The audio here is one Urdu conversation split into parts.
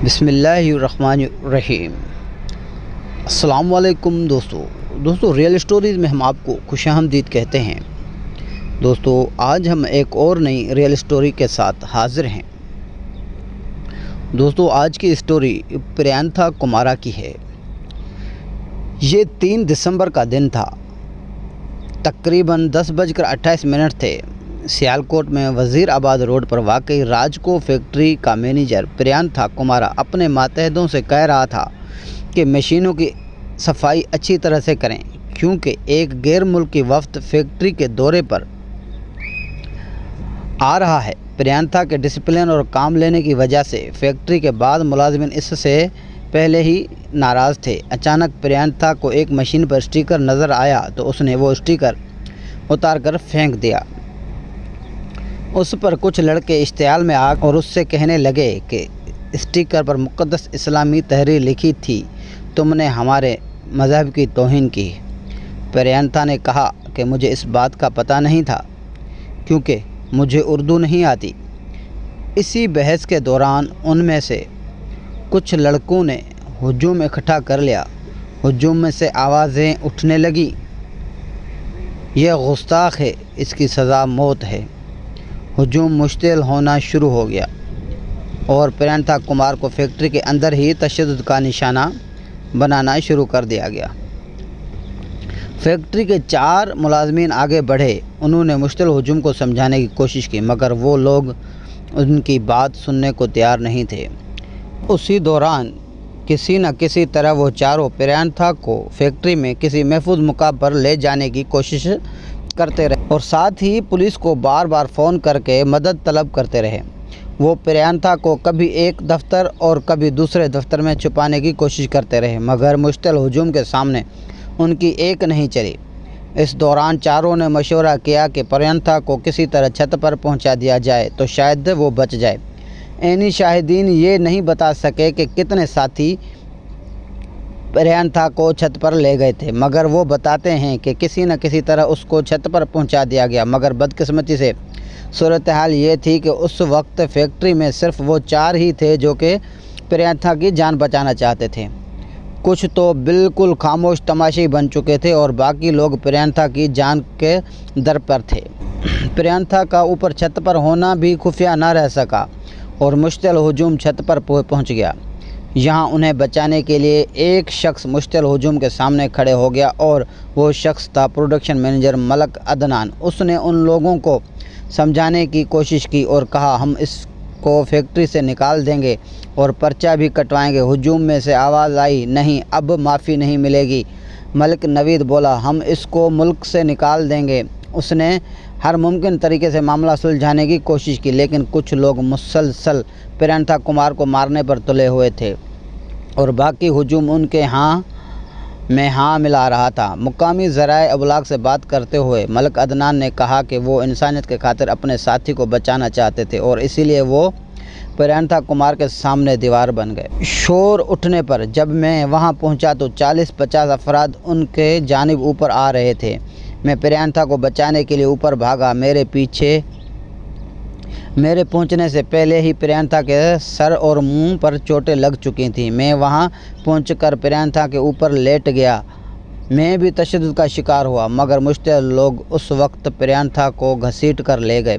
بسم اللہ الرحمن الرحیم۔ السلام علیکم دوستو ریئل اسٹوریز میں ہم آپ کو خوش آمدید کہتے ہیں۔ دوستو آج ہم ایک اور نئی ریئل اسٹوری کے ساتھ حاضر ہیں۔ دوستو آج کی اسٹوری پریانتھا کمارا کی ہے۔ یہ 3 دسمبر کا دن تھا۔ تقریباً 10:28 تھے۔ سیالکوٹ میں وزیر آباد روڈ پر واقع راجکو فیکٹری کا مینیجر پریانتھا کمارا اپنے ماتحتوں سے کہہ رہا تھا کہ مشینوں کی صفائی اچھی طرح سے کریں، کیونکہ ایک غیر ملکی وفد فیکٹری کے دورے پر آ رہا ہے۔ پریانتھا کے ڈسپلن اور کام لینے کی وجہ سے فیکٹری کے بعد ملازمین اس سے پہلے ہی ناراض تھے۔ اچانک پریانتھا کو ایک مشین پر اسٹیکر نظر آیا تو اس نے وہ اسٹیکر اتار کر پھینک دیا۔ اس پر کچھ لڑکے اشتعال میں آ اور اس سے کہنے لگے کہ اسٹیکر پر مقدس اسلامی تحریر لکھی تھی، تم نے ہمارے مذہب کی توہین کی۔ پریانتھا نے کہا کہ مجھے اس بات کا پتہ نہیں تھا، کیونکہ مجھے اردو نہیں آتی۔ اسی بحث کے دوران ان میں سے کچھ لڑکوں نے ہجوم اکٹھا کر لیا۔ ہجوم میں سے آوازیں اٹھنے لگیں، یہ گستاخ ہے، اس کی سزا موت ہے۔ ہجوم مشتعل ہونا شروع ہو گیا اور پریانتھا کمار کو فیکٹری کے اندر ہی تشدد کا نشانہ بنانا شروع کر دیا گیا۔ فیکٹری کے 4 ملازمین آگے بڑھے۔ انہوں نے مشتعل ہجوم کو سمجھانے کی کوشش کی، مگر وہ لوگ ان کی بات سننے کو تیار نہیں تھے۔ اسی دوران کسی نہ کسی طرح وہ چاروں پریانتھا کو فیکٹری میں کسی محفوظ مقام پر لے جانے کی کوشش کرتے رہے اور ساتھ ہی پولیس کو بار بار فون کر کے مدد طلب کرتے رہے۔ وہ پریانتھا کو کبھی ایک دفتر اور کبھی دوسرے دفتر میں چھپانے کی کوشش کرتے رہے، مگر مشتعل ہجوم کے سامنے ان کی ایک نہیں چلی۔ اس دوران چاروں نے مشورہ کیا کہ پریانتھا کو کسی طرح چھت پر پہنچا دیا جائے تو شاید وہ بچ جائے۔ عینی شاہدین یہ نہیں بتا سکے کہ کتنے ساتھی پریانتھا کو چھت پر لے گئے تھے، مگر وہ بتاتے ہیں کہ کسی نہ کسی طرح اس کو چھت پر پہنچا دیا گیا۔ مگر بدقسمتی سے صورتحال یہ تھی کہ اس وقت فیکٹری میں صرف وہ 4 ہی تھے جو کہ پریانتھا کی جان بچانا چاہتے تھے۔ کچھ تو بالکل خاموش تماشائی بن چکے تھے اور باقی لوگ پریانتھا کی جان کے در پر تھے۔ پریانتھا کا اوپر چھت پر ہونا بھی خفیہ نہ رہ سکا اور مشتعل ہجوم چھت پر پہنچ گیا۔ یہاں انہیں بچانے کے لیے ایک شخص مشتعل ہجوم کے سامنے کھڑے ہو گیا اور وہ شخص تھا پروڈکشن مینیجر ملک عدنان۔ اس نے ان لوگوں کو سمجھانے کی کوشش کی اور کہا، ہم اس کو فیکٹری سے نکال دیں گے اور پرچہ بھی کٹوائیں گے۔ ہجوم میں سے آواز آئی، نہیں، اب معافی نہیں ملے گی۔ ملک نوید بولا، ہم اس کو ملک سے نکال دیں گے۔ اس نے ہر ممکن طریقے سے معاملہ سلجھانے کی کوشش کی، لیکن کچھ لوگ مسلسل پریانتھا کمار کو مارنے پر تلے ہوئے تھے اور باقی ہجوم ان کے ہاں میں ہاں ملا رہا تھا۔ مقامی ذرائع ابلاغ سے بات کرتے ہوئے ملک عدنان نے کہا کہ وہ انسانیت کی خاطر اپنے ساتھی کو بچانا چاہتے تھے اور اسی لیے وہ پریانتھا کمار کے سامنے دیوار بن گئے۔ شور اٹھنے پر جب میں وہاں پہنچا تو 40-50 افراد ان کے جانب اوپر آ رہے تھے۔ میں پریانتھا کو بچانے کے لیے اوپر بھاگا۔ میرے پہنچنے سے پہلے ہی پریانتھا کے سر اور منہ پر چوٹیں لگ چکی تھیں۔ میں وہاں پہنچ کر پریانتھا کے اوپر لیٹ گیا۔ میں بھی تشدد کا شکار ہوا، مگر مشتعل لوگ اس وقت پریانتھا کو گھسیٹ کر لے گئے۔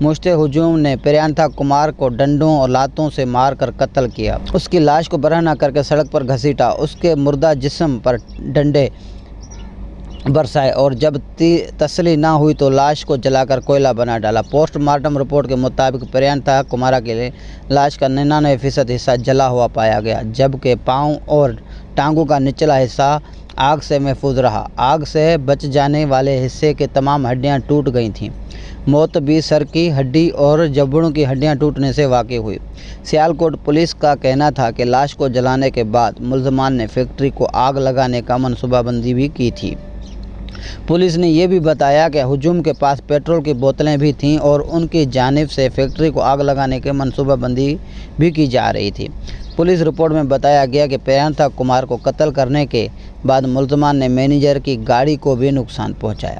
مشتعل ہجوم نے پریانتھا کمار کو ڈنڈوں اور لاتوں سے مار کر قتل کیا۔ اس کی لاش کو برہنہ کر کے سڑک پر گھسیٹا، اس کے مردہ جسم پر ڈنڈے برسائے اور جب تسلی نہ ہوئی تو لاش کو جلا کر کوئلہ بنا ڈالا۔ پوسٹ مارٹم رپورٹ کے مطابق پریانتھا کمارا کے لیے لاش کا 99% حصہ جلا ہوا پایا گیا، جبکہ پاؤں اور ٹانگوں کا نچلا حصہ آگ سے محفوظ رہا۔ آگ سے بچ جانے والے حصے کے تمام ہڈیاں ٹوٹ گئی تھیں۔ موت بھی سر کی ہڈی اور جبڑوں کی ہڈیاں ٹوٹنے سے واقع ہوئی۔ سیالکوٹ پولیس کا کہنا تھا کہ لاش کو جلانے کے بعد ملزمان نے فیکٹری کو آگ لگانے کا منصوبہ بندی بھی کی تھی۔ پولیس نے یہ بھی بتایا کہ ہجوم کے پاس پیٹرول کی بوتلیں بھی تھیں اور ان کی جانب سے فیکٹری کو آگ لگانے کی منصوبہ بندی بھی کی جا رہی تھی۔ پولیس رپورٹ میں بتایا گیا کہ پریانتھا کمار کو قتل کرنے کے بعد ملزمان نے مینیجر کی گاڑی کو بھی نقصان پہنچایا۔